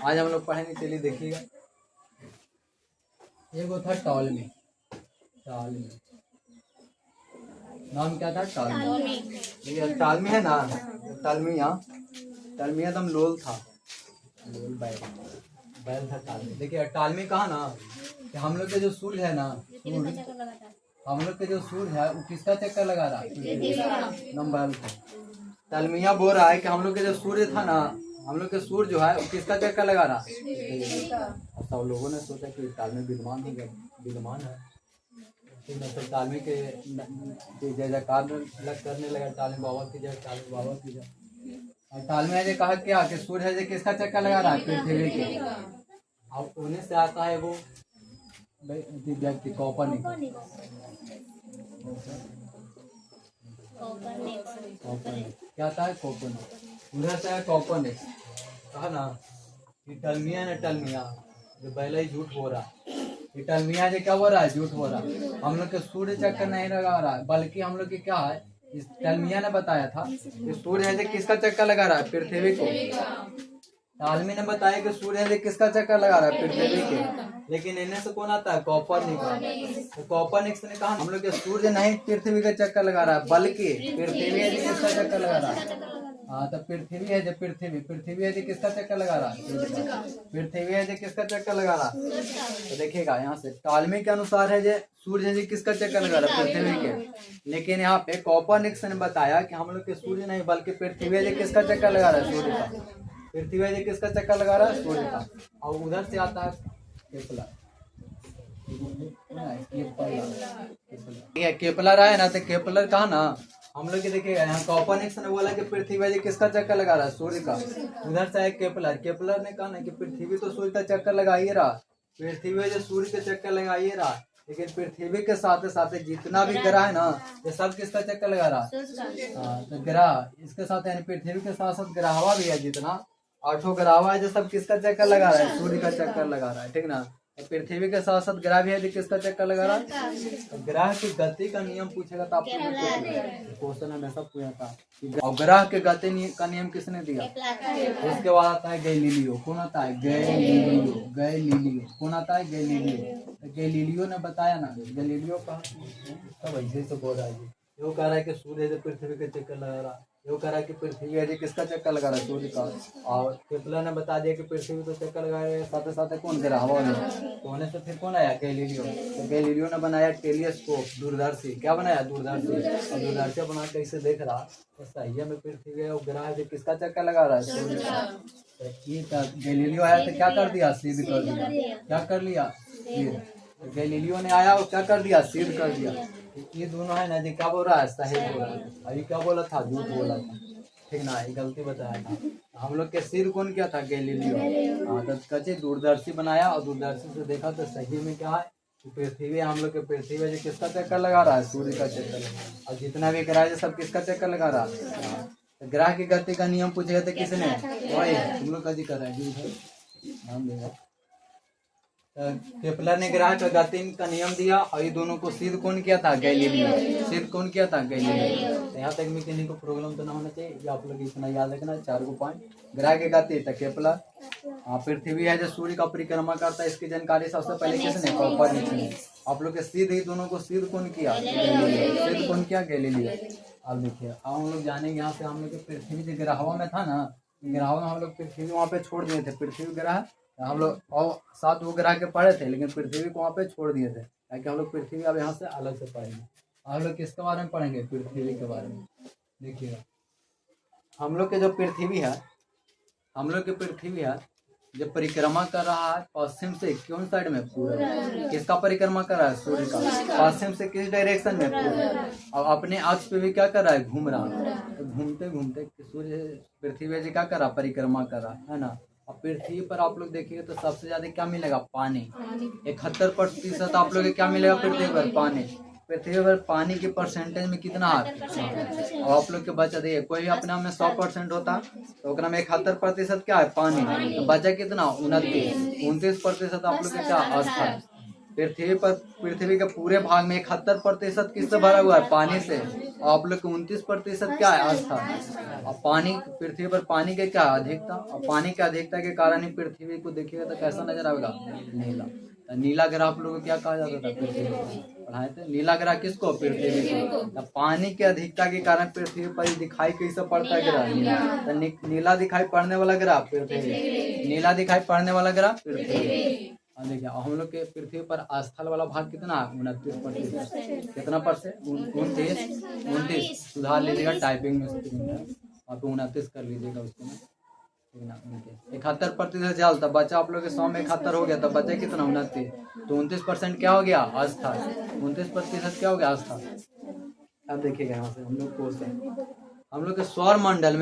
आज हम लोग पढ़ेंगे, चलिए देखिएगा। एक वो था टॉलमी। टॉलमी नाम क्या था? टॉलमी। ये टॉलमी है ना, टॉलमिया। टॉलमिया दम लोल था, लोल बैल, बैल था टॉलमी। देखिए टॉलमी कहा ना कि हम लोग के जो सूर्य है ना, हम लोग के जो सूर्य है वो किसका चक्कर लगा रहा है? नंबर टॉलमिया बोल रहा है कि हम लोग के जो सूर्य था ना, हम लोग के सूर्य जो है वो किसका चक्कर लगा रहा है? सब लोगों ने सोचा कि टॉलमी विद्वान हो गया, विद्वान है। तो टॉलमी के जय जयकार करने लगा, टॉलमी बाबा की जय, टॉलमी बाबा की जय। और टॉलमी ने कहा क्या कि सूर्य है किसका चक्कर लगा रहा है? पृथ्वी के। अब उन्हीं से आता है वो व्यक्ति कोपरनिकस। क्या आता है? कोपरनिकस। उधर से है कोपरनिकस। कहा ना कि टॉलमिया ने टॉलमिया जो पहले ही झूठ हो रहा है, टॉलमिया जो क्या हो रहा है? झूठ हो रहा है। हम लोग के सूर्य चक्कर नहीं लगा रहा है, बल्कि हम लोग की क्या है, इस टॉलमिया ने बताया था कि सूर्य है किसका चक्कर लगा रहा है? पृथ्वी को। टॉलमी ने बताया कि सूर्य है किसका चक्कर लगा रहा है? पृथ्वी के। लेकिन इनमें से कौन आता है? कोपरनिकस। तो कोपरनिकस ने कहा हम लोग के सूर्य नहीं पृथ्वी का चक्कर लगा रहा है, बल्कि पृथ्वी है किसका चक्कर लगा रहा है? हाँ, तो पृथ्वी है जो पृथ्वी है जो किसका चक्कर लगा रहा है? पृथ्वी है जो किसका चक्कर लगा रहा है? तो देखिएगा यहाँ से टॉलमी के अनुसार है जो सूर्य जी किसका चक्कर लगा रहा है? पृथ्वी के। लेकिन यहाँ पे कोपरनिकस ने बताया कि हम लोग के सूर्य नहीं बल्कि पृथ्वी है जो किसका चक्कर लगा रहा है? सूर्य का। पृथ्वी है जो किसका चक्कर लगा रहा है? सूर्य का। और उधर से आता है केपलर। केपलर आया ना, तो केपलर कहा ना हम लोग देखिएगा यहाँ कोपरनिकस ने बोला कि पृथ्वी है किसका चक्कर लगा रहा है? सूर्य का। उधर से आए केपलर। केपलर ने कहा ना कि पृथ्वी तो सूर्य का चक्कर लगा ही रहा, पृथ्वी जो सूर्य का चक्कर लगा ही रहा, लेकिन पृथ्वी के साथ साथ जितना भी ग्रह है ना ये सब किसका चक्कर लगा रहा है? हाँ, तो ग्रह इसके साथ यानी पृथ्वी के साथ साथ ग्रहवा भी है, जितना 8 ग्रहवा है जो सब किसका चक्कर लगा रहा है? सूर्य का चक्कर लगा रहा है, ठीक ना। पृथ्वी के साथ साथ ग्रह भी है जो किसका चक्कर लगा रहा है? ग्रह की गति का नियम पूछेगा तो आपको क्वेश्चन हमेशा पूछा था। और ग्रह के गति का नियम किसने दिया? उसके बाद आता है गैलीलियो। कौन आता है? गैलीलियो। कौन आता है? गैलीलियो। गैलीलियो ने बताया ना, गैलीलियो का सब ऐसे ही तो बोल रहा है। वो कह रहा है कि सूर्य जो पृथ्वी के चक्कर लगा रहा है, वो कह रहा है कि पृथ्वी है जो किसका चक्कर लगा रहा है? सूर्य का। और केपलर ने बता दिया कि पृथ्वी तो चक्कर लगा रहे, साथ साथ कौन ग्रह हवा में। तो होने से फिर कौन आया? गैलीलियो। तो गैलीलियो ने बनाया टेलीस्कोप, दूरदर्शी। क्या बनाया? दूरदर्शी। और दूरदर्शी बना के इसे देख रहा तो सही में पृथ्वी है और ग्रह है किसका चक्कर लगा रहा है? सूर्य का। तो ये गैलीलियो आया तो क्या कर दिया? सिद्ध कर दिया। क्या कर लिया? सिद्ध। गैलीलियो ने आया और क्या कर दिया? सिद्ध कर दिया। ये दोनों है ना जी, क्या बोल रहा है? सही बोल रहा है। अभी क्या बोला था? झूठ बोला था, ठीक ना, ये गलती बताया था। हम लोग के सिर कौन किया था? गैलीलियो। हाँ, तो कचे दूरदर्शी बनाया और दूरदर्शी से देखा तो सही में क्या है? पृथ्वी। हम लोग के पृथ्वी है किसका चक्कर लगा रहा है? सूर्य का चक्कर। और जितना भी ग्रह है सब किसका चक्कर लगा रहा है? तो ग्रह की गति का नियम पूछेगा तो किसने? वही तुम लोग कजी कर रहे हैं, ध्यान देगा। केपलर ने ग्रह का गति का नियम दिया और ये दोनों को सिद्ध कौन किया था? गैलीलियो। सिद्ध कौन किया था? गैलीलियो। तो यहाँ तक में किसी को प्रॉब्लम तो ना होना चाहिए, ये आप लोग इतना याद रखना। 4 पॉइंट। ग्रह की गति तो केपलर। पृथ्वी है जो सूर्य का परिक्रमा करता है, इसकी जानकारी सबसे पहले किसने? कोपरनिकस ने। आप लोग के सिद्ध ही दोनों को सिद्ध कौन किया? गैलीलियो। सिद्ध कौन किया? गैलीलियो। अब देखिए अब हम लोग जानेंगे यहाँ से हम लोग पृथ्वी जो ग्रहों में था ना, ग्रहों में हम लोग पृथ्वी वहाँ पे छोड़ दिए थे। पृथ्वी ग्रह हम लोग और 7 वो ग्रह के पढ़े थे, लेकिन पृथ्वी को वहाँ पे छोड़ दिए थे, ताकि हम लोग पृथ्वी अब यहाँ से अलग से पढ़ेंगे। हम लोग किसके बारे में पढ़ेंगे? पृथ्वी के बारे में। देखिएगा हम लोग के जो पृथ्वी है, हम लोग के पृथ्वी है जो परिक्रमा कर रहा है पश्चिम से कौन साइड में? पूर्व। किसका परिक्रमा कर रहा है? सूर्य का। पश्चिम से किस डायरेक्शन में? पूर्व। और अपने अक्ष पे भी क्या कर रहा है? घूम रहा है। तो घूमते घूमते सूर्य पृथ्वी जी क्या कर रहा? परिक्रमा कर रहा है ना। और पृथ्वी पर आप लोग देखिए तो सबसे ज्यादा क्या मिलेगा? पानी। 71% आप लोग क्या मिलेगा पृथ्वी पर? पानी। पृथ्वी पर पानी के परसेंटेज में कितना है? और आप लोग के बचा देखिए, कोई अपने में 100% होता तो में 71% क्या है? पानी। तो बचा कितना? 29%। 29% आप लोग के क्या? स्थल। पृथ्वी के पूरे भाग में 71% किससे भरा हुआ है? पानी से। और आप लोग 29% क्या है? आस्था। और पानी, पृथ्वी पर पानी के क्या अधिकता, और पानी के अधिकता के कारण ही पृथ्वी को देखिएगा तो कैसा नजर आएगा? नीला। तो नीला ग्रह आप लोगों को क्या कहा जाता था? पृथ्वी को पढ़ाए थे। नीला ग्रह किसको? पृथ्वी को। तो पानी की अधिकता के कारण पृथ्वी पर दिखाई कैसे पड़ता है ग्रह? नीला। तो नीला दिखाई पड़ने वाला ग्रह पृथ्वी। नीला दिखाई पड़ने वाला ग्रह पृथ्वी। हाँ देखिए, हम लोग के पृथ्वी पर स्थल वाला भाग कितना है? 29%। कितना %? 29। सुधार लीजिएगा, टाइपिंग में आप 29 कर लीजिएगा उसको ना। 71% जल, तब बचा आप लोग के 100 में 71 हो गया, तब बचे कितना? 29। तो 29% क्या हो गया? आस्था। 29% क्या हो गया? आस्था। अब देखिएगा यहाँ से हम लोग क्वेश्चन, हम लोग के सौर मंडल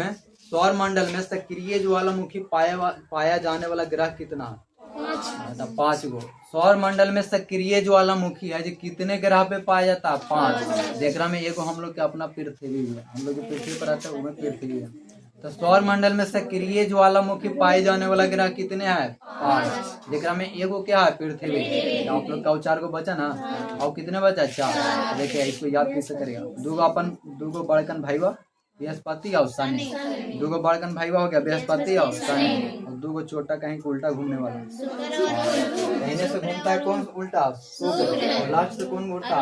में सक्रिय ज्वालामुखी पाया जाने वाला ग्रह कितना है? 5 गो। सौर मंडल में सक्रिय ज्वालामुखी है जो कितने ग्रह पे पाया जाता है? 5। जेकरा में एगो हम लोग के अपना पृथ्वी है, हम लोग पृथ्वी पर आता है, वो पृथ्वी है। तो सौर मंडल में सक्रिय ज्वालामुखी पाए जाने वाला ग्रह कितने हैं? 5। जेकरा में एगो क्या है? पृथ्वी। तो आप लोग का 4 गो बचा ना, और कितने बचा? 4। देखिए इसको याद कैसे करेगा? दूगो बड़कन भाईवा बृहस्पति और शनि। दूगो बड़कन भाईवा हो गया बृहस्पति और शनि, और दूगो छोटा कहीं उल्टा घूमने वाला। कहने से घूमता है कौन उल्टा? शुक्र। और लास्ट से कौन उल्टा?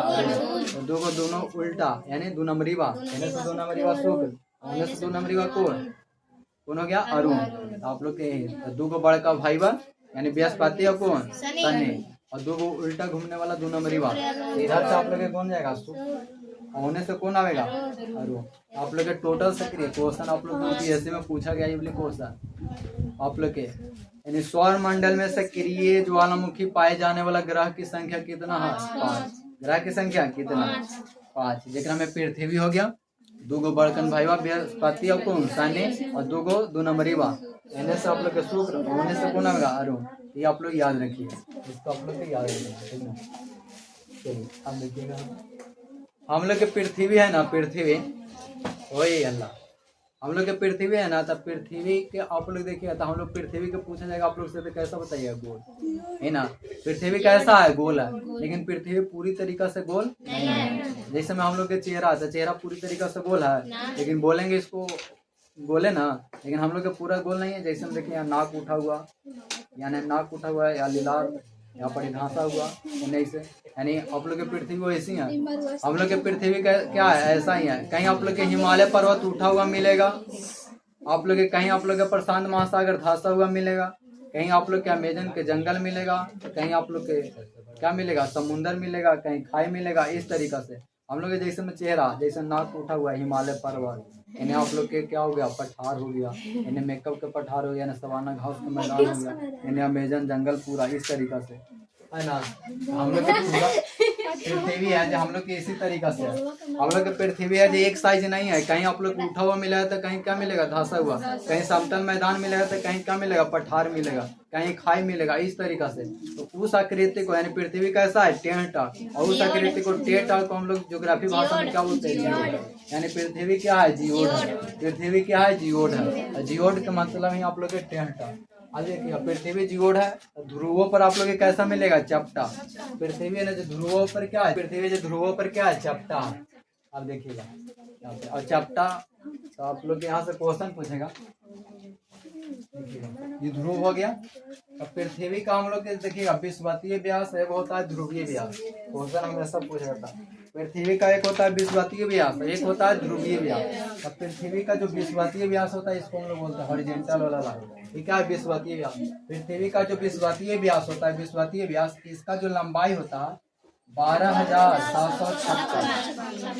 दूगो दोनों उल्टा यानी 2 नंबरीवा। कहने से 2 नंबरीवा शुक्र, होने से 2 नंबरीवा कौन हो गया? अरुण। तो आप लोग के दूगो बड़का भाईवा यानी बृहस्पति और कौन? शनि, और दूगो उल्टा घूमने वाला 2 नंबरीवा। इधर से आप लोग कौन जाएगा? शुक्र। होने से कौन आएगा? अरुण। आप लोग के टोटल सक्रिय क्वेश्चन आप लोग यूपीएससी में पूछा गया, ये वाले क्वेश्चन आप लोग के यानी सौर मंडल में सक्रिय ज्वालामुखी पाए जाने वाला ग्रह की संख्या कितना है? 5। ग्रह की संख्या कितना? 5। जेकरा में पृथ्वी हो गया, दूगो बड़कन भाईवा बृहस्पति और कौन? शनि, और दूगो 2 नंबरीवा। कहने से आप लोग के शुक्र, होने से कौन आएगा? अरुण। ये आप लोग याद रखिए, इसको आप लोग याद रखिएगा। चलिए अब देखिएगा, हम लोग के पृथ्वी है ना, पृथ्वी वही अल्लाह, हम लोग के पृथ्वी है ना, तब पृथ्वी के आप लोग देखिएगा तो हम लोग पृथ्वी के पूछा जाएगा आप लोग से, तो कैसा बताइएगा? गोल है ना। पृथ्वी कैसा है? गोल है। लेकिन पृथ्वी पूरी तरीका से गोल नहीं है। जैसे में हम लोग के चेहरा था, चेहरा पूरी तरीका से गोल है, लेकिन बोलेंगे इसको गोले ना, लेकिन हम लोग का पूरा गोल नहीं है। जैसे हम देखिए यहाँ नाक उठा हुआ, यानी नाक उठा हुआ है, या लीलार यहाँ पर घासा हुआ, नहीं से यानी आप लोग की पृथ्वी वो ऐसी है। हम लोग के पृथ्वी का क्या है? ऐसा ही है। कहीं आप लोग के हिमालय पर्वत उठा हुआ मिलेगा, आप लोग के कहीं आप लोग के प्रशांत महासागर धंसा हुआ मिलेगा, कहीं आप लोग के अमेजन के जंगल मिलेगा, कहीं आप लोग के क्या मिलेगा? समुंदर मिलेगा, कहीं खाई मिलेगा। इस तरीका से हम लोग के जैसे में चेहरा, जैसे नाक उठा हुआ है, हिमालय पर्वत, इन्हें आप लोग के क्या हो गया? पठार हो गया, इन्हें मेकअप के पठार हो गया, इन्हें सवाना घास का मैदान हो गया, इन्हें अमेजन जंगल पूरा। इस तरीका से है ना। हम लोग के पूरा पृथ्वी है जो हम लोग की इसी तरीका से है। हम लोग के पृथ्वी है जो एक साइज नहीं है। कहीं आप लोग उठा हुआ मिलेगा तो कहीं क्या मिलेगा? धंसा हुआ। कहीं समतल मैदान मिलेगा तो कहीं क्या मिलेगा? पठार मिलेगा, कहीं खाई मिलेगा। इस तरीका से तो उस आकृति को यानी पृथ्वी कैसा है? टेढ़ा। और उस आकृति को टेढ़ा को हम लोग ज्योग्राफी भाषा में क्या बोलते हैं? यानी पृथ्वी क्या है? जियोड है। पृथ्वी क्या है? जियोड है। जियोड का मतलब है आप लोग के टेढ़ा। आज देखिए पृथ्वी जियोड है, ध्रुवों पर आप लोग कैसा मिलेगा? चपटा। पृथ्वी है ना जो ध्रुवों पर क्या है? पृथ्वी जो ध्रुवों पर क्या है? चपटा। अब देखिएगा और चपटा, तो आप लोग यहाँ से क्वेश्चन पूछेगा। ये ध्रुव हो गया। अब पृथ्वी का हम लोग देखिएगा विषुवतीय व्यास, एक होता है ध्रुवीय व्यास। क्वेश्चन हमेशा पूछा जाता है। पृथ्वी का एक होता है विषुवतीय व्यास, एक होता है ध्रुवीय व्यास। अब पृथ्वी का जो विषुवतीय व्यास होता है इसको हम लोग बोलते हैं हॉरिजॉन्टल वाला लाइन। ठीक है, विषुवतीय व्यास। पृथ्वी का जो विषुवतीय व्यास होता है, विषुवतीय व्यास, इसका जो लंबाई होता है 12,756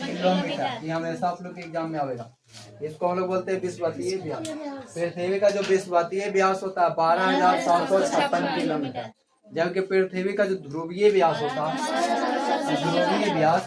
किलोमीटर। ये हमेशा आप लोग के एग्जाम में आएगा। इसको हम लोग बोलते हैं विषुवतीय व्यास। पृथ्वी का जो विषुवतीय व्यास होता है 12,756 किलोमीटर, जबकि पृथ्वी का जो ध्रुवीय व्यास होता है, ध्रुवीय व्यास,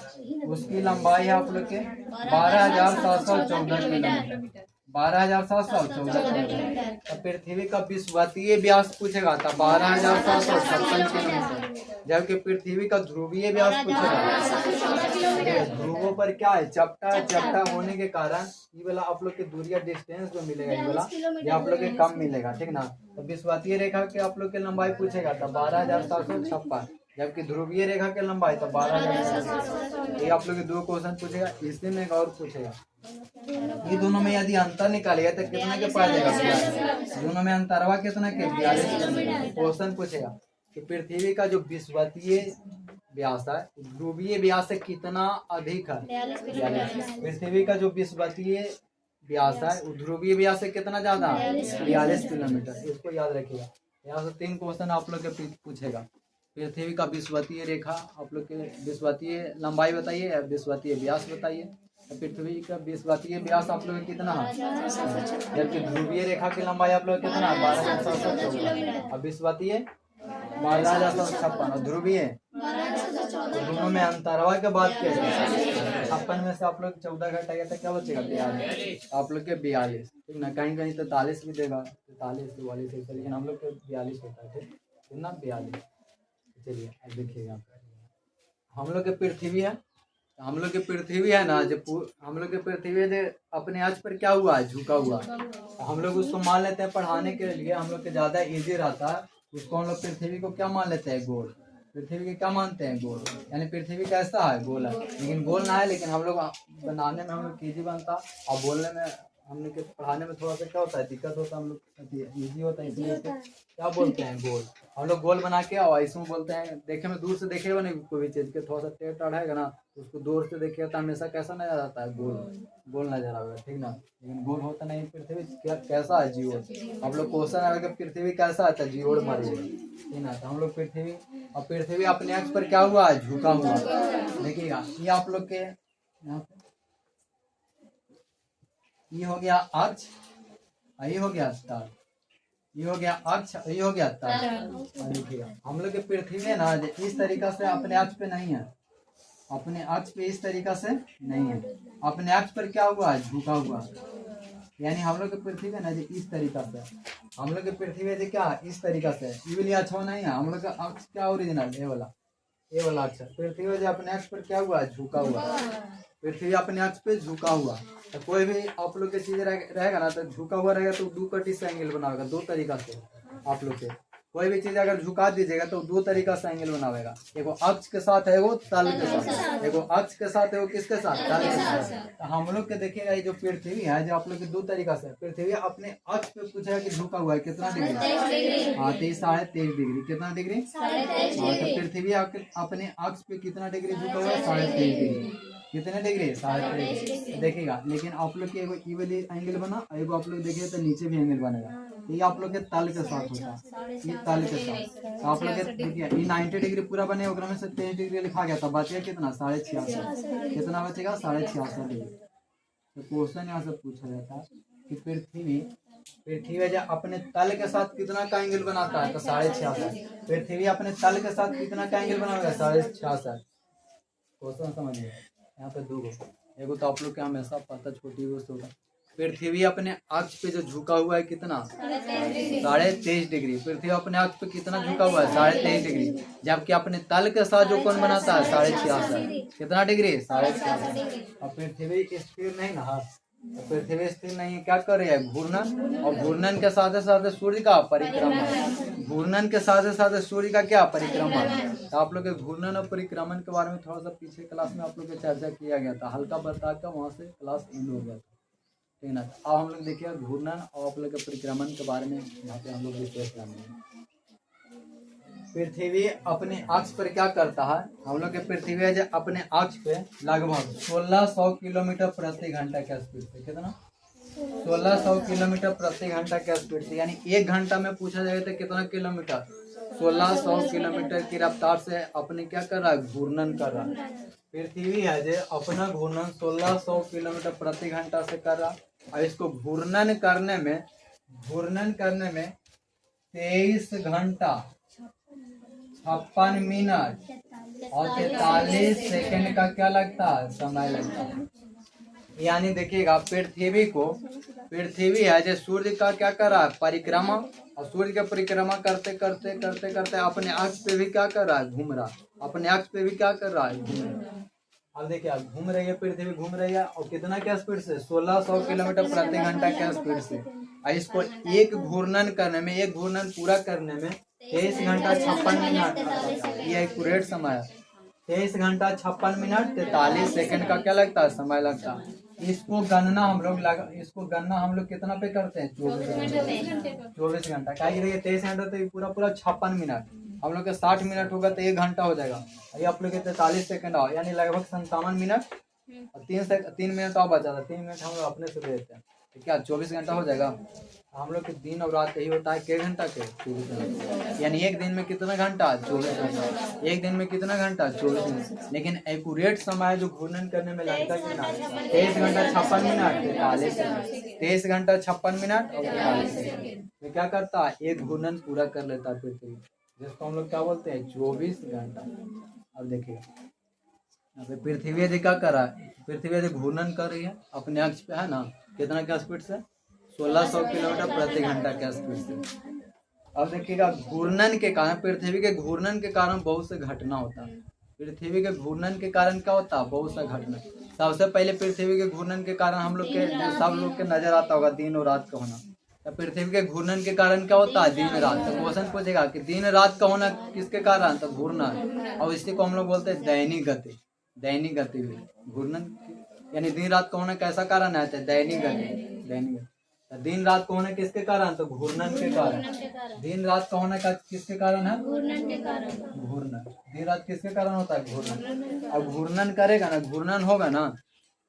उसकी लंबाई है आप लोग के 12,714 किलोमीटर। 12,714 किलोमीटर। तो पृथ्वी का विषुवतीय व्यास पूछेगा तो 12,756 किलोमीटर, जबकि पृथ्वी का ध्रुवीय व्यास पूछेगा। ध्रुवों पर क्या है? चपटा। चपटा होने के कारण ये वाला आप लोग के दूरिया डिस्टेंस जो मिलेगा ये वाला, ये आप लोग के कम मिलेगा। ठीक ना। तो विषुवतीय रेखा के आप लोग के लंबाई पूछेगा तो 12,756, जबकि ध्रुवीय रेखा की लंबाई तो 12,000। ये आप लोग दो क्वेश्चन पूछेगा, इसी में एक और पूछेगा। ये दोनों में यदि अंतर निकालिए तो कितना के पा जाएगा? 42। दोनों में अंतरवा कितना के? 42। क्वेश्चन पूछेगा कि पृथ्वी का जो विषुवतीय व्यास है ध्रुवीय व्यास से कितना अधिक है? 42। पृथ्वी का जो विषुवतीय व्यास है वो ध्रुवीय व्यास से कितना ज्यादा? 42 किलोमीटर। इसको याद रखिएगा। यहाँ से 3 क्वेश्चन आप लोग के पूछेगा। पृथ्वी का विषुवतीय रेखा आप लोग के विषुवतीय लंबाई बताइए या विषुवतीय व्यास बताइए। तो पृथ्वी का विषुवतीय व्यास आप लोग कितना है? जबकि ध्रुवीय रेखा की लंबाई आप लोग कितना है? 12,754। और विषुवतीय 12,756 और ध्रुवीय दोनों में अंतरवा के बात किया जाए 56 में से आप लोग 14 घटाइए तो क्या बचेगा? 42। आप लोग के 42, ठीक ना। कहीं कहीं 43 भी देगा, 43 44, लेकिन हम लोग के 42 होता है, ठीक कितना? 42। चलिए अब देखिएगा, हम लोग के पृथ्वी है, हम लोग के पृथ्वी है ना, जब हम लोग के पृथ्वी जो अपने आज पर क्या हुआ है? झुका हुआ। हम लोग उसको मान लेते हैं पढ़ाने के लिए, हम लोग के ज्यादा इजी रहता है। उसको हम लोग पृथ्वी को क्या मान लेते हैं? गोल। पृथ्वी के क्या मानते हैं? गोल। यानी पृथ्वी कैसा है? गोल है। लेकिन गोल ना है, लेकिन हम लोग बनाने में हम लोग इजी बनता और बोलने में हम लोग के पढ़ाने में थोड़ा सा क्या होता है? दिक्कत होता है। हम लोग इजी होता है, इसलिए क्या बोलते हैं? गोल। हम लोग गोल बना के और इसमें बोलते हैं, देखे में दूर से देखेगा नहीं कोई भी चीज के थोड़ा सा टेढ़ रहेगा ना, उसको दूर से देखेगा तो हमेशा कैसा नजर आता है? गोल। गोल नजर आएगा, ठीक ना। लेकिन गोल होता नहीं। पृथ्वी कैसा है? जीवोड़। हम लोग क्वेश्चन आएगा पृथ्वी कैसा आता है? जीवोड़ मारिए, ठीक ना। तो हम लोग पृथ्वी, और पृथ्वी अपने अक्ष पर क्या हुआ है? झुका हुआ। देखिएगा ये आप लोग के यहाँ पे ये हो गया अक्ष, ये हो गया तार, ये हो गया अक्ष, ये हो गया तार। देखिएगा हम लोग के पृथ्वी है ना इस तरीका से अपने अक्ष पे नहीं है, अपने अक्ष पे इस तरीका से नहीं है, अपने अक्ष पर क्या हुआ है? झुका हुआ। यानी हम लोग के पृथ्वी है ना इस तरीका से, हम लोग के पृथ्वी है क्या? इस तरीका से। ये वाली अक्ष नहीं है, हम लोग का अक्ष क्या ओरिजिनल? ये वाला अक्ष। पृथ्वी जो अपने अक्ष पर क्या हुआ है? झुका हुआ। पृथ्वी अपने अक्ष पे झुका हुआ। तो कोई भी आप लोग के चीज रहेगा ना तो झुका हुआ रहेगा तो 2 कटी से एंगल बनाएगा। 2 तरीका से आप लोग के कोई भी चीज अगर झुका दीजिएगा तो 2 तरीका से एंगल बनावेगा। एगो अक्ष के साथ है, एगो तल के साथ। एगो अक्ष के साथ, एगो किसके साथ? तल के साथ। तो हम लोग के देखिएगा ये जो पृथ्वी है जो आप लोग के 2 तरीका से, पृथ्वी अपने अक्ष पे पूछेगा कि झुका हुआ है कितना डिग्री? हाँ 23.5 डिग्री। कितना डिग्री? तो पृथ्वी अपने अक्ष पे कितना डिग्री झुका हुआ है? 23.5 डिग्री। कितने डिग्री? 23.5। देखिएगा लेकिन आप लोग के एगो ई वाली एंगल बना, एगो आप लोग देखिए तो नीचे भी एंगल बनेगा। ये आप लोग के तल के साथ होता है, ये तल के साथ। तो आप लोग देखिए ये 90 डिग्री पूरा बने, ओकरा में से 23 डिग्री लिखा गया था, बचेगा कितना? 66.5। कितना बचेगा? 66.5 डिग्री। तो क्वेश्चन यहाँ से पूछा जाता है कि पृथ्वी जो अपने तल के साथ कितना का एंगल बनाता है? तो 66.5। पृथ्वी अपने तल के साथ कितना का एंगल बनाएगा? 66.5। क्वेश्चन समझिए। यहाँ पे 2 एगो तो आप लोग के हमेशा पता छोटी वस्तु होगा। पृथ्वी अपने अक्ष पे जो झुका हुआ है कितना? 23.5 डिग्री। पृथ्वी अपने अक्ष पे कितना झुका हुआ है? 23.5 डिग्री। जबकि अपने तल के साथ जो कौन बनाता है? 66.5। कितना डिग्री? 66। और पृथ्वी स्थिर नहीं ना, पृथ्वी स्थिर नहीं, क्या कर रही है? घूर्णन। और घूर्णन के साथ साथ सूर्य का परिक्रमण। घूर्णन के साथ साथ सूर्य का क्या? परिक्रमण। तो आप लोग के घूर्णन और परिक्रमण के बारे में थोड़ा सा पीछे क्लास में आप लोग को चर्चा किया गया था, हल्का बता का वहाँ से क्लास एंड हो गया था, ठीक ना। अब हम लोग देखिए घूर्णन और आप लोग के परिक्रमण के बारे में यहाँ पे हम लोग विशेष जानेंगे। पृथ्वी अपने अक्ष पर क्या करता है? हम लोग के पृथ्वी है जो अपने अक्ष पे लगभग 1600 किलोमीटर प्रति घंटा के स्पीड से, कितना? 1600 किलोमीटर प्रति घंटा के स्पीड से। यानी 1 घंटा में पूछा जाए तो कितना किलोमीटर? 1600 किलोमीटर की रफ्तार से अपने क्या कर रहा है? घूर्णन कर रहा है। पृथ्वी है जो अपना घूर्णन 1600 किलोमीटर प्रति घंटा से कर रहा है। और इसको घूर्णन करने में 23 घंटा 56 मिनट और 43 सेकंड का क्या लगता है? समय लगता है। यानी देखिएगा पृथ्वी है जो सूर्य का क्या कर रहा है? परिक्रमा। और सूर्य का परिक्रमा करते करते करते करते अपने अक्ष पे भी क्या कर रहा है? घूम रहा। अपने अक्ष पे भी क्या कर रहा है? घूम रहा। अब देखिए घूम रही है पृथ्वी, घूम रही है और कितना क्या स्पीड से? 1600 किलोमीटर प्रति घंटा क्या स्पीड से। और इसको एक घूर्णन पूरा करने में 23 घंटा 56 मिनट, ये एक्यूरेट समय है। 23 घंटा 56 मिनट 43 सेकंड का क्या लगता है, समय लगता है। इसको गणना हम लोग कितना पे करते हैं, 24 घंटा। क्या देखिए 23 घंटा तो पूरा 56 मिनट, हम लोग के 60 मिनट होगा तो 1 घंटा हो जाएगा। ये आप लोग के 43 सेकंड आओ, यानी लगभग 57 मिनट और 3 मिनट और बचा था। 3 मिनट हम लोग अपने से देते हैं, तो क्या 24 घंटा हो जाएगा। हम लोग के दिन और रात यही होता है, के घंटा के 24 घंटा, यानी एक दिन में कितना घंटा, 24 घंटा। एक दिन में कितना घंटा, 24 घंटा। लेकिन एक्यूरेट समय जो घूर्णन करने में लगता है कितना, 23 घंटा 56 मिनट 43 सेकंड। 23 घंटा 56 मिनट और 43 सेकंड में क्या करता है, एक घूर्णन पूरा कर लेता है पृथ्वी, जिसको हम लोग क्या बोलते हैं, 24 घंटा। अब देखिए यहाँ पे पृथ्वी यदि क्या कर रहा है, पृथ्वी यदि घूर्णन कर रही है अपने अक्ष पे, है ना, कितना क्या स्पीड से, 1600 किलोमीटर प्रति घंटा के स्पीड से। अब देखिएगा घूर्णन के कारण, पृथ्वी के घूर्णन के कारण बहुत से घटना होता है। पृथ्वी के घूर्णन के कारण क्या होता है, बहुत सा घटना। सबसे पहले पृथ्वी के घूर्णन के कारण हम लोग के, सब लोग के नजर आता होगा दिन और रात का होना। तो पृथ्वी के घूर्णन के कारण क्या होता है, दिन रात। तो क्वेश्चन पूछेगा कि दिन रात का होना किसके कारण, तो घूर्णन। और इसी को हम लोग बोलते हैं दैनिक गति, दैनिक गतिविधि। घूर्णन यानी दिन रात का होना कैसा कारण है, दैनिक गति, दैनिक। दिन रात का होना किसके कारण, तो घूर्णन के कारण। दिन रात का होना का किसके कारण है, घूर्णन के कारण। घूर्णन दिन रात किसके कारण होता है, घूर्णन। अब घूर्णन करेगा ना, घूर्णन होगा ना,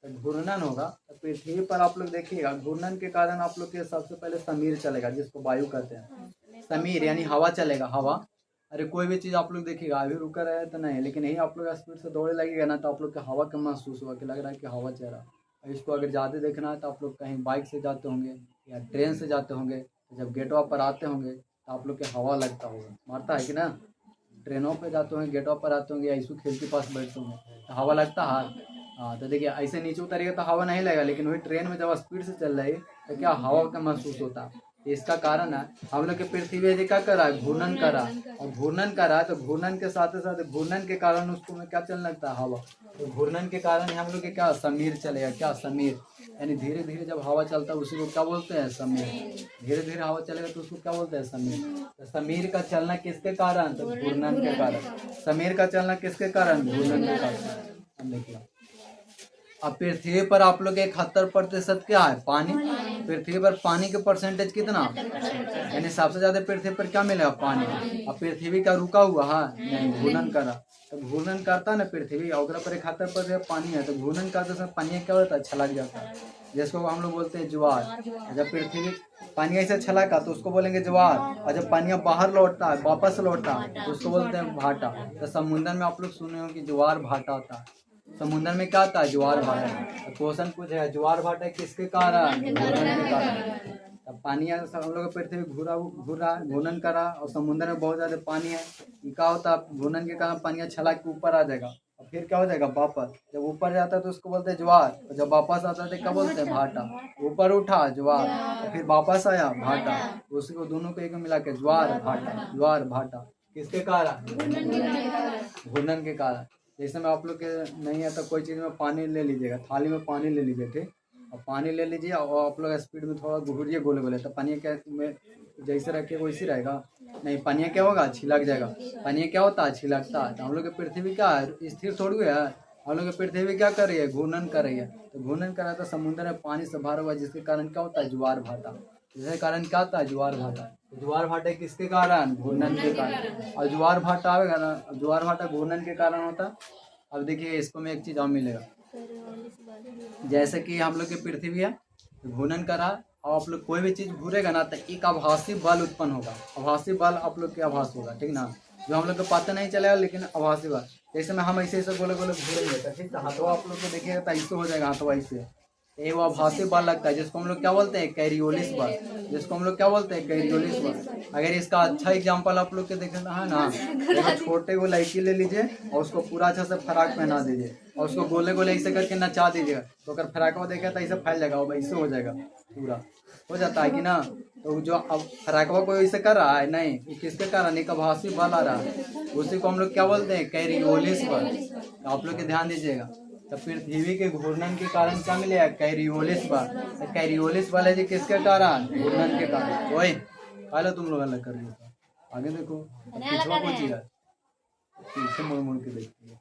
तो घूर्णन होगा तो पृथ्वी पर आप लोग देखिएगा घूर्णन के कारण आप लोग के सबसे पहले समीर चलेगा, जिसको वायु कहते हैं। समीर यानी हवा चलेगा, हवा। अरे कोई भी चीज आप लोग देखिएगा अभी रुका रहे तो नहीं, लेकिन यही आप लोग स्पीड से दौड़े लगेगा ना, तो आप लोग को हवा का महसूस होगा कि लग रहा है कि हवा चल रहा है। इसको अगर ज़्यादा देखना है तो आप लोग कहीं बाइक से जाते होंगे या ट्रेन से जाते होंगे, तो जब गेटवा पर आते होंगे तो आप लोग के हवा लगता होगा, मारता है कि ना। ट्रेनों पे जाते होंगे, गेटवा पर आते होंगे, या इशू खिड़की के पास बैठते होंगे तो हवा लगता है। हाँ, तो देखिए ऐसे नीचे उतरेगा तो हवा नहीं लगेगा, लेकिन वही ट्रेन में जब स्पीड से चल रही है तो क्या हवा का महसूस होता है। इसका कारण है हम लोग के पृथ्वी यदि क्या कर रहा है, घूर्णन कर रहा है। और घूर्णन कर रहा है तो घूर्णन के साथ साथ घूर्णन के कारण उसको में क्या चलने लगता है, हवा। तो घूर्णन के कारण हम लोग के क्या समीर चलेगा, क्या समीर, यानी धीरे धीरे जब हवा चलता है उसी को क्या बोलते हैं, समीर। धीरे धीरे हवा चलेगा तो उसको क्या बोलते हैं, समीर। तो समीर का चलना किसके कारण, तो घूर्णन के कारण। समीर का चलना किसके कारण, घूर्णन के कारण। देखिए अब पृथ्वी पर आप लोग 71% क्या है, पानी। पृथ्वी पर पानी के परसेंटेज कितना, यानी सबसे ज्यादा पृथ्वी पर क्या मिलेगा, पानी। अब पृथ्वी का रुका हुआ है नहीं, घूर्णन करा। तो घूर्णन करता है ना पृथ्वी, और पर 71% पानी है, तो घूर्णन करते समय पानी क्या होता है, छलक जाता है, जिसको हम लोग बोलते हैं ज्वार। जब पृथ्वी पानी ऐसे छलका तो उसको बोलेंगे ज्वार, और जब पानी बाहर लौटता है, वापस लौटता है, तो उसको बोलते हैं भाटा। तो समुद्र में आप लोग सुने हो कि ज्वार भाटा होता है। समुद्र में क्या आता है, ज्वार भाटा। तो क्वेश्चन पूछेगा ज्वार भाटा किसके कारण, घूर्णन के कारण। तब पानी हम लोग पृथ्वी घूर्णन करा, और समुद्र में बहुत ज्यादा पानी है, क्या होता है, घूर्णन के कारण पानी छलाक के ऊपर आ जाएगा, और फिर क्या हो जाएगा, वापस। जब ऊपर जाता है तो उसको बोलते हैं ज्वार, और जब वापस आता है तो क्या बोलते हैं, भाटा। ऊपर उठा ज्वार, और फिर वापस आया भाटा, उसी को दोनों को एक मिला के ज्वार भाटा, ज्वार भाटा। किसके कारण, घूर्णन के कारण। जैसे में आप लोग के नहीं है तो कोई चीज़ में पानी ले लीजिएगा, थाली में पानी ले लीजिए, ठीक। और पानी ले लीजिए और आप लोग स्पीड में थोड़ा घूरिए गोले गोले, तो पानी क्या में जैसे रखिए वैसे रहेगा नहीं, पानी क्या होगा, छिलक जाएगा। पानी क्या होता है, छिलकता है। तो हम लोग की पृथ्वी क्या है, स्थिर थोड़ी है। हम लोग की पृथ्वी क्या कर रही है, घूर्णन कर रही है। तो घूर्णन कर रहा है तो समुद्र में पानी से भरा हुआ, जिसके कारण क्या होता है, ज्वार भाटा। जिसके कारण क्या होता है, ज्वार भाटा। ज्वार भाटा किसके कारण, घूर्णन के कारण। और ज्वार भाटा आएगा ना, ज्वार भाटा घूर्णन के कारण होता। अब देखिए इसको में एक चीज और मिलेगा, जैसे कि हम लोग की पृथ्वी है, घूर्णन करा, और आप लोग कोई भी चीज घूरेगा ना तो एक आभासी बल उत्पन्न होगा। आभासी बल आप लोग के आभास होगा, ठीक ना, जो हम लोग को पता नहीं चलेगा, लेकिन आभासी बल। जैसे में हम ऐसे ऐसे गोले गोले घूरेंगे तो ठीक, हाथों आप लोग को देखिएगा तो ऐसे हो जाएगा, हाथों ऐसे। ये वो आभासी बल लगता है, जिसको हम लोग क्या बोलते हैं, कैरियोलिस बल। जिसको हम लोग क्या बोलते हैं, कैरियोलिस बल। अगर इसका अच्छा एग्जांपल आप लोग के देखना है ना, तो छोटे को लड़की ले लीजिए और उसको पूरा अच्छा से फराक पहना दीजिए, और उसको गोले गोले ऐसे करके नचा दीजिएगा, तो अगर फराक वो देखेगा तो ऐसे फैल जाएगा, वो ऐसे हो जाएगा, पूरा हो जाता है कि ना। तो जो अब फराकवा कोई ऐसे कर रहा है नहीं, ये किसके कारण, एक आभासी बल आ रहा है, उसी को हम लोग क्या बोलते हैं, कैरियोलिस बल। तो आप लोग के ध्यान दीजिएगा। तो पृथ्वी के घूर्णन के कारण क्या मिलेगा, कैरियोलिस बल। तो कैरियोलिस बल है जी किसके कारण, घूर्णन के कारण। वही पहले तुम लोग अलग कर लिया, आगे देखो, पिछवा पूछिए, पीछे मुड़ मुड़ के देखिए।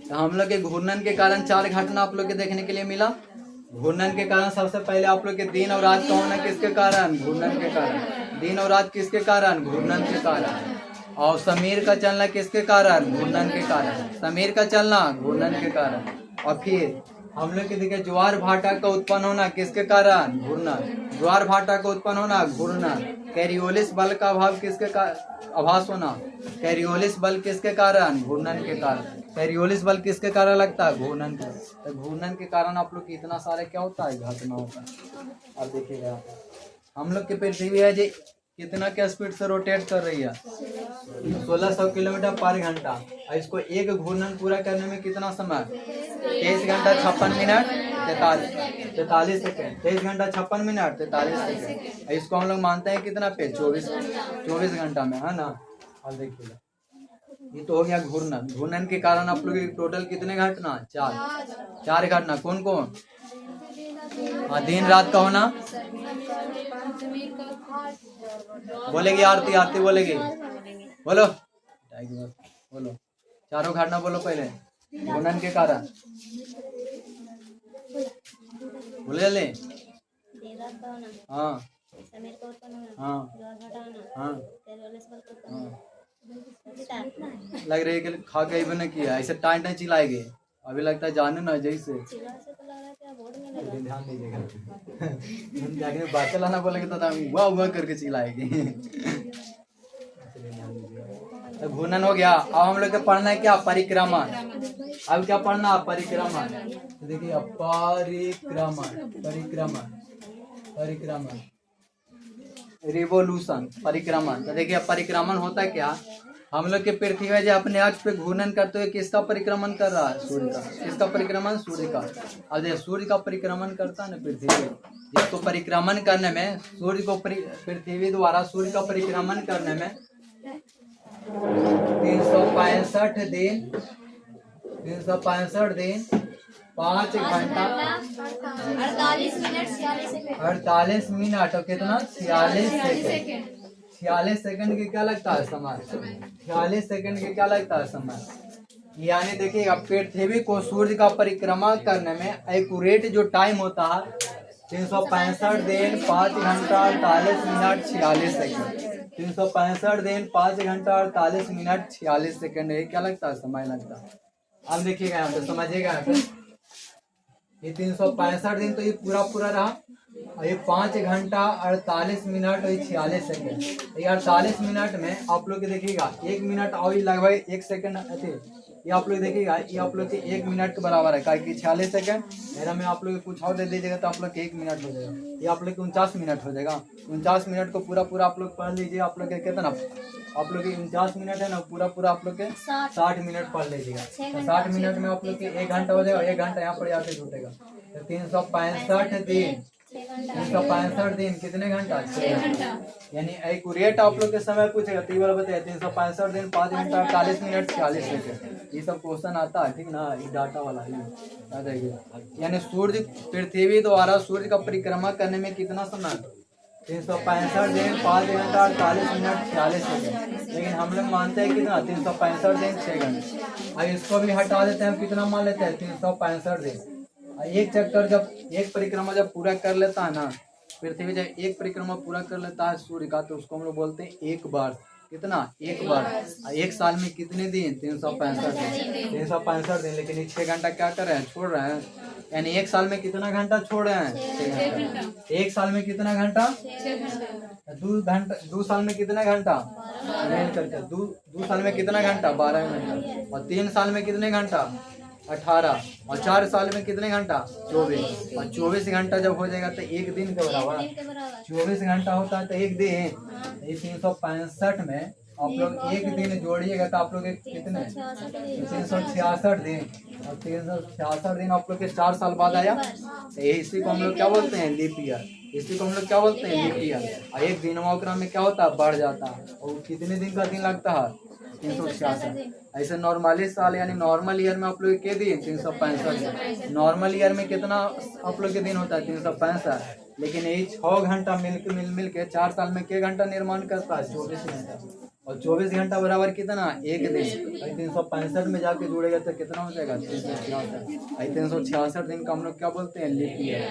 तो हम लोग के घूर्णन के कारण 4 घटना आप लोग के देखने के लिए मिला। घूर्णन के कारण सबसे पहले आप लोग के दिन और रात का होना किसके कारण? घूर्णन के कारण। दिन और रात किसके कारण? घूर्णन के कारण। और समीर का चलना किसके कारण? घूर्णन के कारण। समीर का चलना घूर्णन के कारण। और फिर हम लोग के देखिए ज्वार भाटा का उत्पन्न होना किसके कारण? घूर्णन। ज्वार भाटा का उत्पन्न होना घूर्णन। कैरियोलिस बल का अभाव किसके आभास होना? कैरियोलिस बल किसके कारण? घूर्णन के कारण। कैरियोलिस बल किसके कारण लगता है? घूर्णन के। तो घूर्णन के कारण आप लोग की इतना सारे क्या होता है? घटना होता है। अब देखिएगा हम लोग की पृथ्वी है जी कितना क्या स्पीड से रोटेट कर रही है? 1600 किलोमीटर पर घंटा। और इसको एक घूर्णन पूरा करने में कितना समय? 23 घंटा 56 मिनट 43 सेकेंड। 23 घंटा 56 मिनट 43 सेकेंड। इसको हम लोग मानते हैं कितना पे? 24 घंटा में, है ना। अब देखिएगा ये तो हो गया घूर्णन। घूर्णन के कारण आप लोग टोटल कितने घटना? 4 घटना। कौन कौन? दिन रात का होना। बोलेगी आरती, आरती बोलेगी, बोलो बोलो। चारों घटना बोलो पहले। घूर्णन के कारण बोले ले। हाँ हाँ हाँ लग रही है कि खा के भी नहीं किया, ऐसे टाइम नहीं चिल्लाएंगे। अभी लगता है जाने ना जैसे ध्यान दीजिएगा। बात चलाना बोलेंगे तो हम वाह वाह करके चिल्लाएंगे। तो घूर्णन हो गया। अब हम लोग को पढ़ना है क्या? परिक्रमण। अब क्या पढ़ना? परिक्रमण। तो देखिए परिक्रमण, परिक्रमण, परिक्रमण, रिवोल्यूशन, परिक्रमण। तो देखिए परिक्रमण होता है क्या? हम लोग के पृथ्वी है जो अपने अक्ष पे घूर्णन करते हुए किसका परिक्रमण कर रहा है? सूर्य का। किसका परिक्रमण? सूर्य का। अब देखिए सूर्य का परिक्रमण करता है ना पृथ्वी, जिसको परिक्रमण करने में सूर्य को पृथ्वी द्वारा सूर्य का परिक्रमण करने में 365 दिन 5 घंटा 48 मिनट और कितना? 46 सेकेंड। 46 सेकंड के क्या लगता है समय? 46 सेकंड के क्या लगता है समय? यानी देखिए पृथ्वी को सूर्य का परिक्रमा करने में एक्यूरेट जो टाइम होता है 365 दिन 5 घंटा 48 मिनट 46 सेकंड। 365 दिन 5 घंटा 48 मिनट 46 सेकंड है क्या लगता है? समय लगता है। अब देखिएगा यहाँ पे, समझिएगा यहाँ पे, ये 365 दिन तो ये पूरा पूरा रहा और ये 5 घंटा 48 मिनट और 46 सेकंड। ये 48 मिनट में आप लोग देखिएगा 1 मिनट और लगभग 1 सेकंड ये आप लोग देखिएगा ये आप लोग के 1 मिनट के बराबर है, कि 46 सेकंड मेरा में आप लोग कुछ और दे दीजिएगा तो आप लोग के 1 मिनट हो जाएगा। ये आप लोग के 49 मिनट हो जाएगा। 49 मिनट को पूरा पूरा आप लोग पढ़ लीजिए। आप लोग के कितना? आप लोग के 49 मिनट है ना, पूरा पूरा आप लोग के 60 मिनट पढ़ लीजिएगा। तो 60 मिनट में आप लोग के 1 घंटा हो जाएगा। 1 घंटा यहाँ पर आके छूटेगा। तो 365 दिन 365 दिन कितने घंटा? 6 घंटा। यानी एक्यूरेट आप लोग के समय पूछेगा तो ये वाला बताइए 365 दिन 5 घंटा 48 मिनट 46 सेकंड। ये सब क्वेश्चन आता है, ठीक ना, ये डाटा वाला है। यानी सूर्य पृथ्वी द्वारा सूर्य का परिक्रमा करने में कितना समय? 365 दिन 5 घंटा 48 मिनट 46 सेकंड। लेकिन हम लोग मानते हैं कितना? 365 दिन 6 घंटे। और इसको भी हटा देते हैं, हम कितना मान लेते हैं? 365 दिन। एक चक्कर जब एक परिक्रमा जब पूरा कर लेता है ना पृथ्वी, जब एक परिक्रमा पूरा कर लेता है सूर्य का तो उसको हम लोग बोलते हैं 1 बार। कितना? 1 बार। 1 साल में कितने दिन? 365 दिन। 365 दिन। लेकिन 6 घंटा क्या कर रहे हैं? छोड़ रहे हैं। यानी 1 साल में कितना घंटा छोड़ रहे हैं? 6 घंटा। 1 साल में कितना घंटा? 2 घंटा। 2 साल में कितना घंटा? करके 2 साल में कितना घंटा? 12 घंटा। और 3 साल में कितने घंटा? 18। और 4 साल में कितने घंटा? 24। और 24 घंटा जब हो जाएगा तो 1 दिन के बराबर। 24 घंटा होता है तो 1 दिन। 365 में आप लोग 1 दिन जोड़िएगा तो आप लोग कितने? 366 दिन। और 366 दिन आप लोग के 4 साल बाद आया। तो इसी को हम लोग क्या बोलते हैं? Leap year. इसी को हम लोग क्या बोलते हैं? Leap year. और 1 दिन में क्या होता है? बढ़ जाता है। और कितने दिन का दिन लगता है? 366। ऐसे नॉर्मली साल यानी नॉर्मल ईयर में आप लोग के दिन 365। नॉर्मल ईयर में कितना आप लोग के दिन होता है? 365। लेकिन यही 6 घंटा मिल के 4 साल में के घंटा निर्माण करता है? 24 घंटा। और 24 घंटा बराबर कितना? एक दिन। 365 में जाके जुड़ेगा तो कितना हो जाएगा? 366। 366 दिन का हम लोग क्या बोलते हैं? Leap year.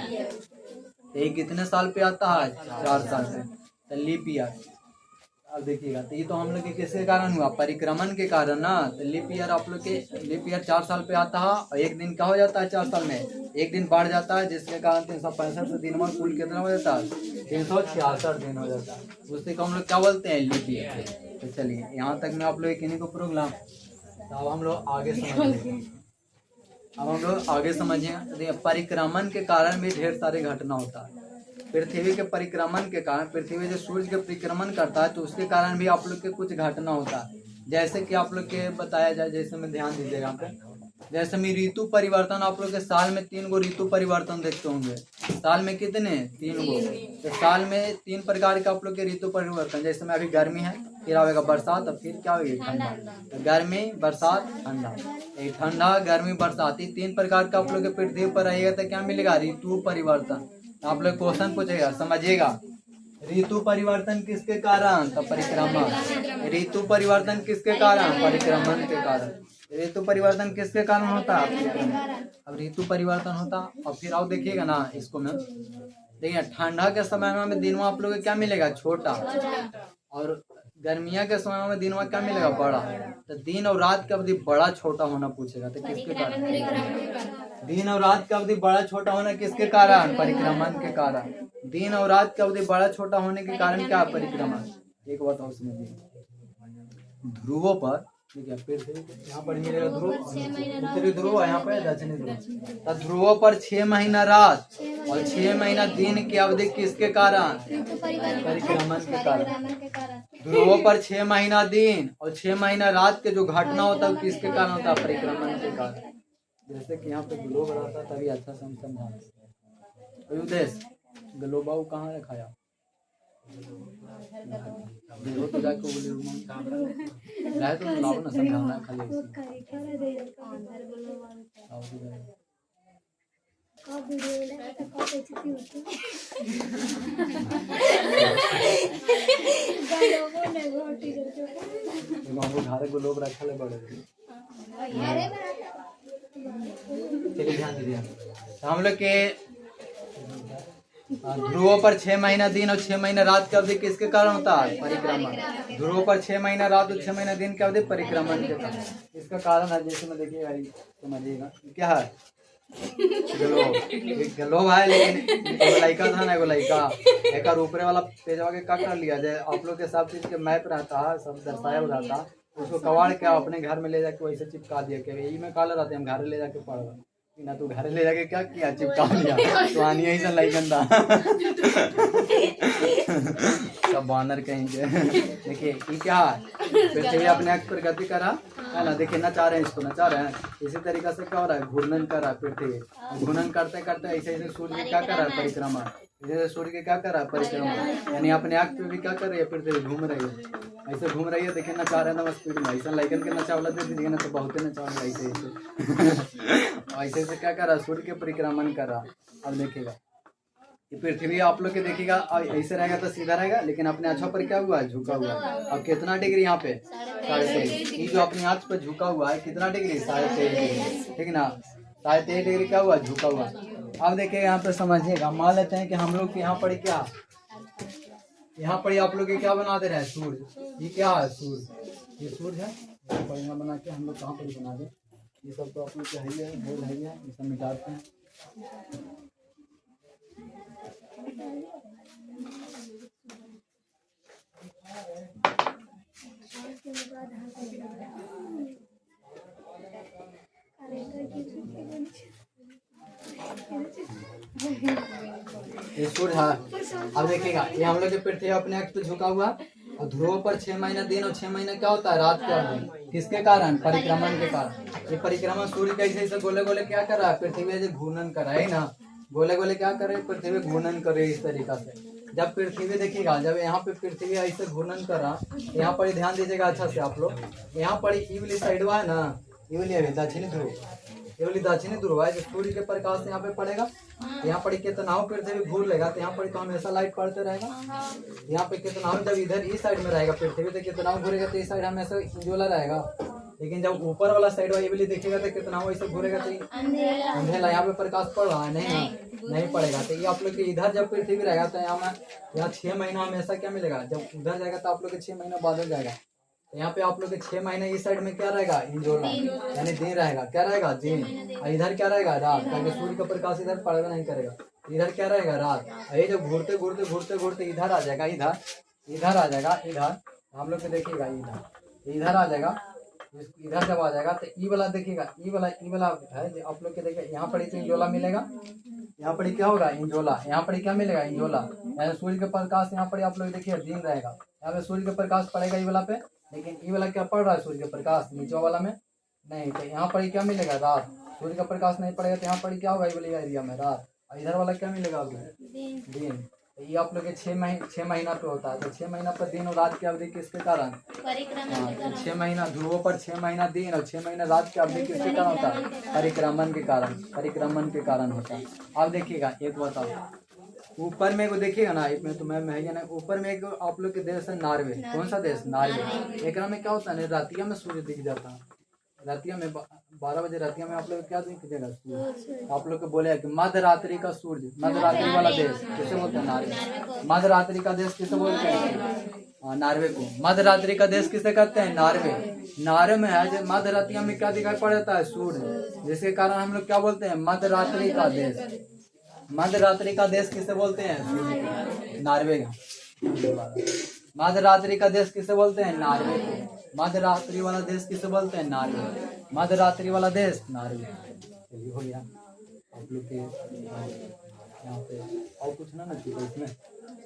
ये कितने साल पे आता है? 4 साल पे, तो लीप ईयर। अब देखिएगा, तो ये तो हम लोग के किसके कारण हुआ? परिक्रमण के कारण ना। तो लीप ईयर आप लोग के, लीप ईयर 4 साल पे आता है और एक दिन क्या हो जाता है? 4 साल में एक दिन बढ़ जाता है, जिसके कारण 365 दिन में कुल कितना हो जाता है? 366 दिन हो जाता है। उससे को हम लोग क्या बोलते हैं? Leap year. तो चलिए यहाँ तक मैं आप लोग किन्हीं को प्रोग्राम। तो अब हम लोग आगे समझेंगे। अब हम लोग आगे समझेंगे। परिक्रमण के कारण भी ढेर सारे घटना होता है। पृथ्वी के परिक्रमण के कारण, पृथ्वी जो सूर्य के परिक्रमण करता है तो उसके कारण भी आप लोग के कुछ घटना होता है। जैसे कि आप लोग के बताया जाए, जैसे में ध्यान दीजिएगा यहाँ पे। जैसे में ऋतु परिवर्तन, आप लोग के साल में 3 गो ऋतु परिवर्तन देखते होंगे। साल में कितने? 3 गो। तो साल में 3 प्रकार के आप लोग के ऋतु परिवर्तन। जैसे में अभी गर्मी है, फिर आएगा बरसात, और फिर क्या होगी? ठंडा। तो गर्मी, बरसात, ठंडा। ठंडा, गर्मी, बरसात, 3 प्रकार का आप लोग के पृथ्वी पर रहेगा तो क्या मिलेगा? ऋतु परिवर्तन। आप लोग क्वेश्चन पूछेगा, समझिएगा। ऋतु परिवर्तन किसके कारण? तो परिक्रमण। ऋतु परिवर्तन किसके कारण? परिक्रमण के कारण। ऋतु परिवर्तन किसके कारण होता है? अब ऋतु परिवर्तन होता। और फिर आओ देखिएगा ना इसको में, देखिए ठंडा के समय में दिन में आप लोग को क्या मिलेगा? छोटा। और गर्मिया के समय में दिन में क्या मिलेगा? बड़ा। तो दिन और रात की अवधि बड़ा छोटा होना पूछेगा, तो किसके कारण? दिन और रात की अवधि बड़ा छोटा होना किसके कारण? परिक्रमण के कारण। दिन और रात की अवधि बड़ा छोटा होने के कारण क्या? परिक्रमण। एक बात और समझिए, ध्रुवों पर, ठीक है, यहाँ पर मिलेगा ध्रुव, उत्तरी ध्रुव, यहाँ पर दक्षिणी ध्रुव। तो ध्रुवों पर 6 महीना रात और 6 महीना दिन की अवधि किसके कारण? परिक्रमण के कारण। ध्रुवों पर 6 महीना दिन और 6 महीना रात के जो घटना होता है किसके कारण होता है? परिक्रमण के कारण। जैसे कि यहाँ पे ग्लोब रहता तभी अच्छा से हम समझा। उद्देश्य ग्लोब कहाँ रखाया? देखो तो जाके बोले रहे तो लाओ ना, समझाना खाली हमको घर को लोग रखा ले बड़े। चलिए ध्यान दीजिए, हम लोग के ध्रुवों पर 6 महीना दिन और 6 महीना रात की अवधि किसके कारण होता है? परिक्रमण। ध्रुवों पर 6 महीना रात और 6 महीना दिन की अवधि परिक्रमण के कारण। इसका कारण है, जैसे में देखिएगा, समझिएगा क्या है? ग्लोब है, लेकिन एगो लड़का था ना, एगो लड़का एक ऊपरे वाला पेजवा के क्या कर लिया जाए, आप लोग के सब चीज के मैप रहता है, सब दर्शाया हुआ रहता, उसको कवाड़ के अपने घर में ले जाके वैसे चिपका दिया कि यही में काला रहते हम घर ले जाके पढ़ रहे ना। तू घर ले जाके क्या किया? चिपका लिया। तो आनी यही से लाई गंदा सब बानर कहेंगे। देखिए ये क्या है? पृथ्वी अपने अक्ष पर गति करा है ना। देखिए नचा रहे हैं, इसको नचा रहे हैं। इसी तरीके से क्या हो रहा है? घूर्णन कर रहा है पृथ्वी। घूर्णन करते करते ऐसे ऐसे सूर्य क्या कर रहा है? परिक्रमा। जैसे सूर्य के क्या कर रहा है? परिक्रमा। यानी अपने अक्ष पे भी क्या कर रही है? पृथ्वी घूम रही है, ऐसे घूम रही है। देखिए नचा रहे हैं स्पीड में, ऐसा लाइकन के नचावला दे दीजिए ना तो बहुत ही नचा रहा है ऐसे ऐसे ऐसे क्या कर रहा है? सूर्य के परिक्रमण कर रहा। अब देखिएगा ये पृथ्वी आप लोग के देखिएगा ऐसे रहेगा तो सीधा रहेगा, लेकिन अपने अक्षों पर क्या हुआ है? झुका हुआ है। अब कितना डिग्री यहाँ पे? 23.5। ये जो अपने अक्ष पर झुका हुआ है कितना डिग्री? 23.5 डिग्री, ठीक ना। 23.5 डिग्री क्या हुआ? झुका हुआ। अब देखिए यहाँ पे समझिएगा, मान लेते हैं कि हम लोग के यहाँ पर क्या, यहाँ पर आप लोग क्या बना दे रहे हैं? सूर्य। ये क्या है? सूर्य। ये सूर्य है, बढ़िया बना के हम लोग कहाँ पर बना दे। ये सब तो आप लोग क्या है, बोल है, ये सब मिटाते हैं। ये सूर्य है। अब देखिएगा ये हम लोग के पृथ्वी अपने अक्ष पे झुका हुआ और ध्रुव पर 6 महीना दिन और 6 महीना क्या होता है? रात के अवधि। किसके कारण? परिक्रमण के कारण। ये परिक्रमण सूर्य कैसे ऐसे गोले गोले क्या कर रहा है? पृथ्वी जो घूर्णन कर रहा है ना, गोले गोले क्या कर रहे हैं? पृथ्वी घूर्णन कर रही है इस तरीका से। जब पृथ्वी देखिएगा, जब यहाँ पे पृथ्वी ऐसे घूर्णन कर रहा, यहाँ पर ध्यान दीजिएगा अच्छा से आप लोग। यहाँ पर ये वाली साइड है ना, ये वाली है दक्षिणी ध्रुव, ये वाली दक्षिणी ध्रुव है, जो सूर्य के प्रकाश यहाँ पे पड़ेगा, यहाँ पर कितना पृथ्वी घूर लेगा तो यहाँ पर तो हमेशा लाइट पड़ते रहेगा। यहाँ पे कितना जब इधर इस साइड में रहेगा पृथ्वी तो कितना घूरेगा तो इस साइड हमेशा उज्ज्वला रहेगा, लेकिन जब ऊपर वाला साइड ये वाली देखेगा तो कितना वैसे घूरेगा तो अंधेरा, यहाँ पे प्रकाश पड़ रहा है नहीं पड़ेगा। तो ये आप लोग के इधर जब पृथ्वी रहेगा तो यहाँ 6 महीना हमेशा क्या मिलेगा, जब उधर जाएगा तो आप लोग के 6 महीना बादल जाएगा। तो यहाँ पे आप लोग के 6 महीने इस साइड में क्या रहेगा, इंजोला यानी दिन रहेगा, क्या रहेगा दिन, और इधर क्या रहेगा रात, ताकि सूर्य का प्रकाश इधर पड़ेगा नहीं करेगा, इधर क्या रहेगा रात। ये जो घूरते घूरते घूरते घूरते इधर आ जाएगा, इधर आ जाएगा, इधर हम लोग के देखिएगा इधर आ जाएगा, इधर जब आ जाएगा तो ई वाला देखिएगा, ई वाला है जो आप लोग के देखिए, यहाँ पर इंजोला मिलेगा, यहाँ पर क्या होगा इंजोला, यहाँ पर क्या मिलेगा इंजोला, यानी सूर्य के प्रकाश यहाँ पर आप लोग देखिए दिन रहेगा, यहाँ पे सूर्य का प्रकाश पड़ेगा ई वाला पे, लेकिन ई वाला क्या पड़ रहा है सूर्य का प्रकाश नीचे वाला में नहीं, तो यहाँ पर क्या मिलेगा रात, सूर्य का प्रकाश नहीं पड़ेगा तो यहाँ पर क्या होगा ये वाले एरिया में रात, और इधर वाला क्या मिलेगा दिन। तो ये आप लोग के 6 महीना पे होता है, तो 6 महीना पर दिन और रात की अवधि किसके कारण, 6 महीना ध्रुवों पर 6 महीना दिन और 6 महीना रात की अवधि किसके कारण होता है, परिक्रमण के कारण होता है। अब देखिएगा एक बताओ, ऊपर में को देखिएगा ना, इसमें तो मैं है ना, ऊपर में एक आप लोग के देश है नॉर्वे, कौन सा देश नॉर्वे, एक में क्या होता है रातिया में सूर्य दिख जाता है, रातिया में 12 बजे रातिया में आप लोग क्या दिखेगा सूर्य, आप लोग को बोले कि मध्य रात्रि का सूर्य, मध्य रात्रि वाला देश किसे बोलते हैं नॉर्वे, मध्य रात्रि का देश किसे बोलते हैं नॉर्वे को, मध्य रात्रि का देश किसे कहते हैं नॉर्वे में है जो मध्य रात्रिया में क्या दिखाई पड़ता है सूर्य, जिसके कारण हम लोग क्या बोलते हैं मध्य रात्रि का देश, मध्य रात्रि का देश किसे बोलते हैं नॉर्वे का, मध्य रात्रि का देश किसे बोलते हैं नॉर्वे को, मध्य रात्रि वाला देश किसे बोलते हैं नॉर्वे, मध्य रात्रि वाला देश नॉर्वे। चलिए हो गया आप लोग के यहाँ पे और कुछ ना चाहिए इसमें।